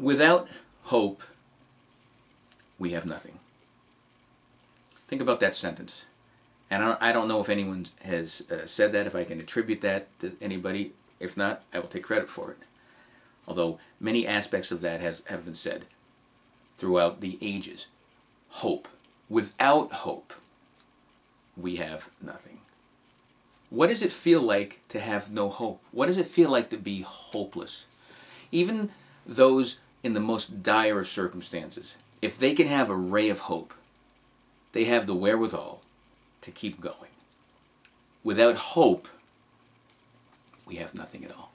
Without hope, we have nothing. Think about that sentence. And I don't know if anyone has said that, if I can attribute that to anybody. If not, I will take credit for it. Although many aspects of that have been said throughout the ages. Hope. Without hope, we have nothing. What does it feel like to have no hope? What does it feel like to be hopeless? Even those in the most dire of circumstances, if they can have a ray of hope, they have the wherewithal to keep going. Without hope, we have nothing at all.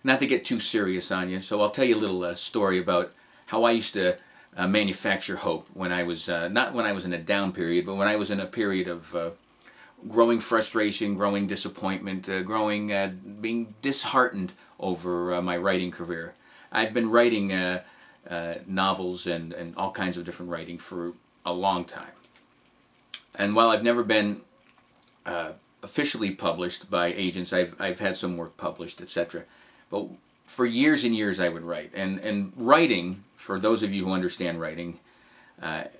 Not to get too serious on you, so I'll tell you a little story about how I used to manufacture hope when I was, not when I was in a down period, but when I was in a period of growing frustration, growing disappointment, being disheartened over my writing career. I've been writing novels and all kinds of different writing for a long time. And while I've never been officially published by agents, I've had some work published, etc. But for years and years I would write. And writing, for those of you who understand writing,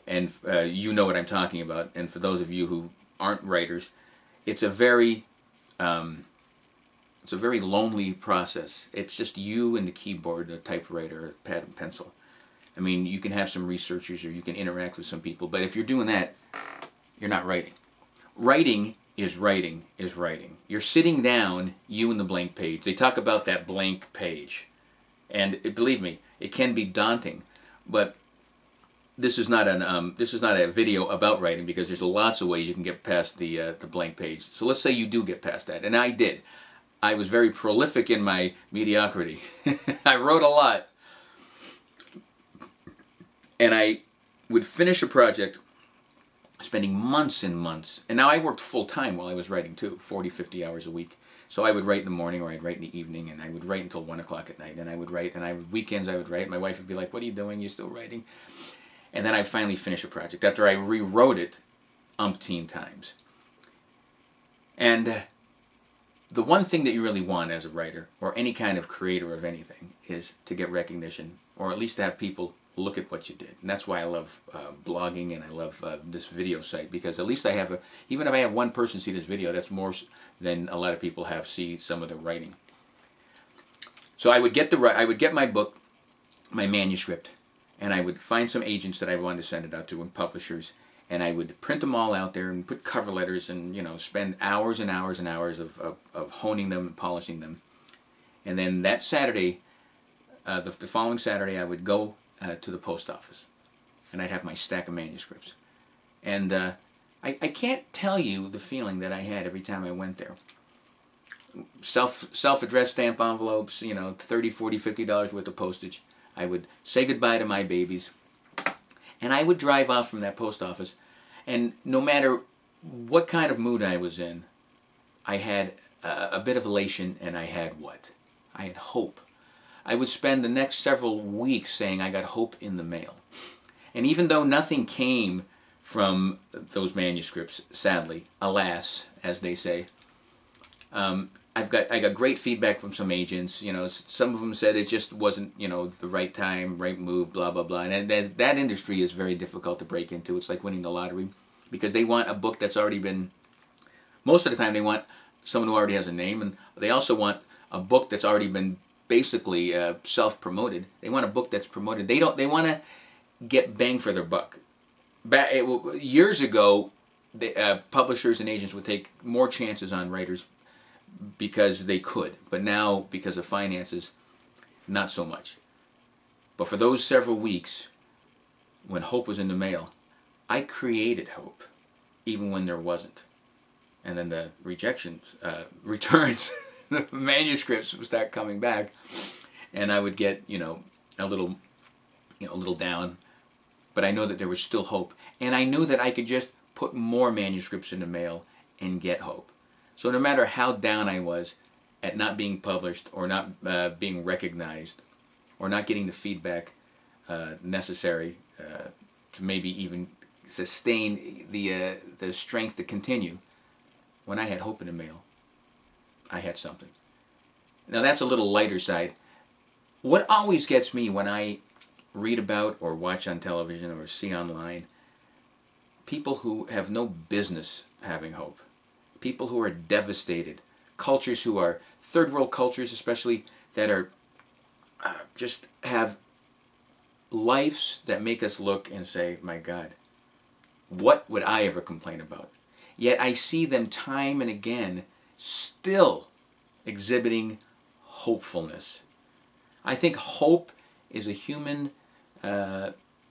and you know what I'm talking about, and for those of you who aren't writers, it's a very lonely process. It's just you and the keyboard, a typewriter, a pad and pencil. I mean, you can have some researchers or you can interact with some people, but if you're doing that, you're not writing. Writing is writing is writing. You're sitting down, you and the blank page. They talk about that blank page. And believe me, it can be daunting, but this is not a video about writing, because there's lots of ways you can get past the blank page. So let's say you do get past that, and I did. I was very prolific in my mediocrity. I wrote a lot. And I would finish a project spending months and months. And now I worked full-time while I was writing too, 40, 50 hours a week. So I would write in the morning or I'd write in the evening, and I would write until 1 o'clock at night. And I would write, and weekends I would write. My wife would be like, "What are you doing? You're still writing?" And then I'd finally finish a project after I rewrote it umpteen times. And the one thing that you really want as a writer, or any kind of creator of anything, is to get recognition, or at least to have people look at what you did. And that's why I love blogging, and I love this video site, because at least I have even if I have one person see this video, that's more than a lot of people have see some of the writing. So I would get my book, my manuscript, and I would find some agents that I wanted to send it out to, and publishers, and I would print them all out there and put cover letters, and spend hours and hours and hours of honing them and polishing them. And then that Saturday, the following Saturday, I would go to the post office, and I'd have my stack of manuscripts. And I can't tell you the feeling that I had every time I went there. Self-addressed stamp envelopes, $30, $40, $50 worth of postage. I would say goodbye to my babies, and I would drive off from that post office, and no matter what kind of mood I was in, I had a bit of elation, and I had what? I had hope. I would spend the next several weeks saying I got hope in the mail. And even though nothing came from those manuscripts, sadly, alas, as they say, I got great feedback from some agents. Some of them said it just wasn't, the right time, right move, blah, blah, blah. And that industry is very difficult to break into. It's like winning the lottery, because they want a book that's already been, most of the time they want someone who already has a name, and they also want a book that's already been basically self-promoted. They want a book that's promoted. They want to get bang for their buck. Years ago, publishers and agents would take more chances on writers because they could, but now, because of finances, not so much. But for those several weeks when hope was in the mail, I created hope even when there wasn't. And then the rejections, returns, the manuscripts would start coming back, and I would get a little down, but I know that there was still hope, and I knew that I could just put more manuscripts in the mail and get hope. So no matter how down I was at not being published, or not being recognized, or not getting the feedback necessary to maybe even sustain the strength to continue, when I had hope in the mail, I had something. Now that's a little lighter side. what always gets me when I read about or watch on television or see online people who have no business having hope, people who are devastated, cultures who are third world cultures especially, that are just have lives that make us look and say, my God, what would I ever complain about? Yet I see them time and again still exhibiting hopefulness. I think hope is a human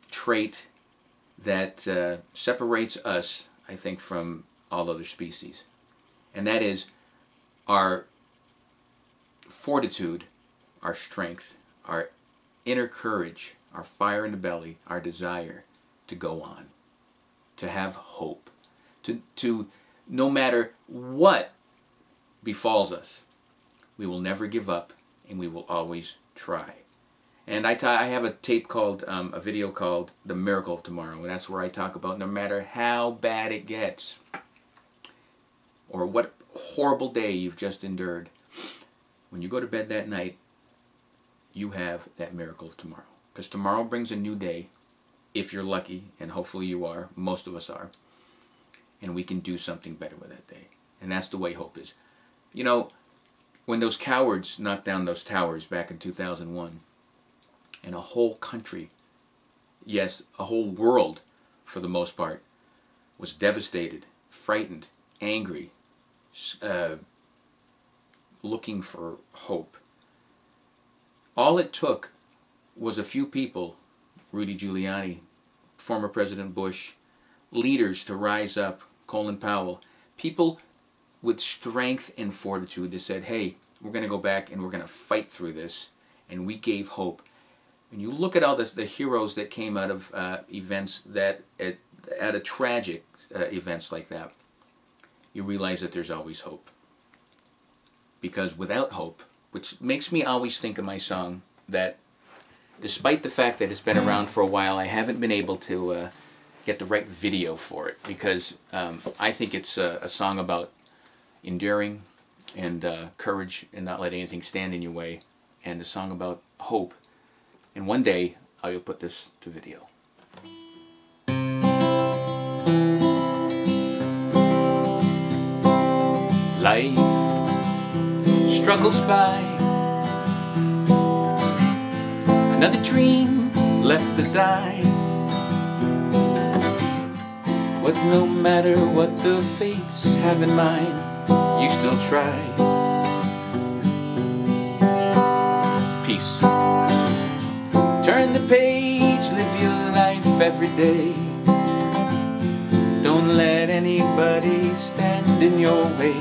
trait that separates us, I think, from all other species. And that is our fortitude, our strength, our inner courage, our fire in the belly, our desire to go on, to have hope, to no matter what befalls us, we will never give up and we will always try. And I have a tape called, a video called The Miracle of Tomorrow, and that's where I talk about no matter how bad it gets, or what horrible day you've just endured, when you go to bed that night, you have that miracle of tomorrow. Because tomorrow brings a new day, if you're lucky, and hopefully you are, most of us are, and we can do something better with that day. And that's the way hope is. You know, when those cowards knocked down those towers back in 2001, and a whole country, yes, a whole world for the most part, was devastated, frightened, angry, looking for hope. All it took was a few people, Rudy Giuliani, former President Bush, leaders to rise up, Colin Powell, people with strength and fortitude that said, hey, we're going to go back and we're going to fight through this, and we gave hope. When you look at all the heroes that came out of events that, at a tragic events like that, you realize that there's always hope. Because without hope, which makes me always think of my song, that despite the fact that it's been around for a while, I haven't been able to get the right video for it, because I think it's a song about enduring and courage and not letting anything stand in your way, and a song about hope. And one day, I will put this to video. Life struggles by, another dream left to die. But no matter what the fates have in mind, you still try. Peace. Turn the page, live your life every day. Don't let anybody stand in your way.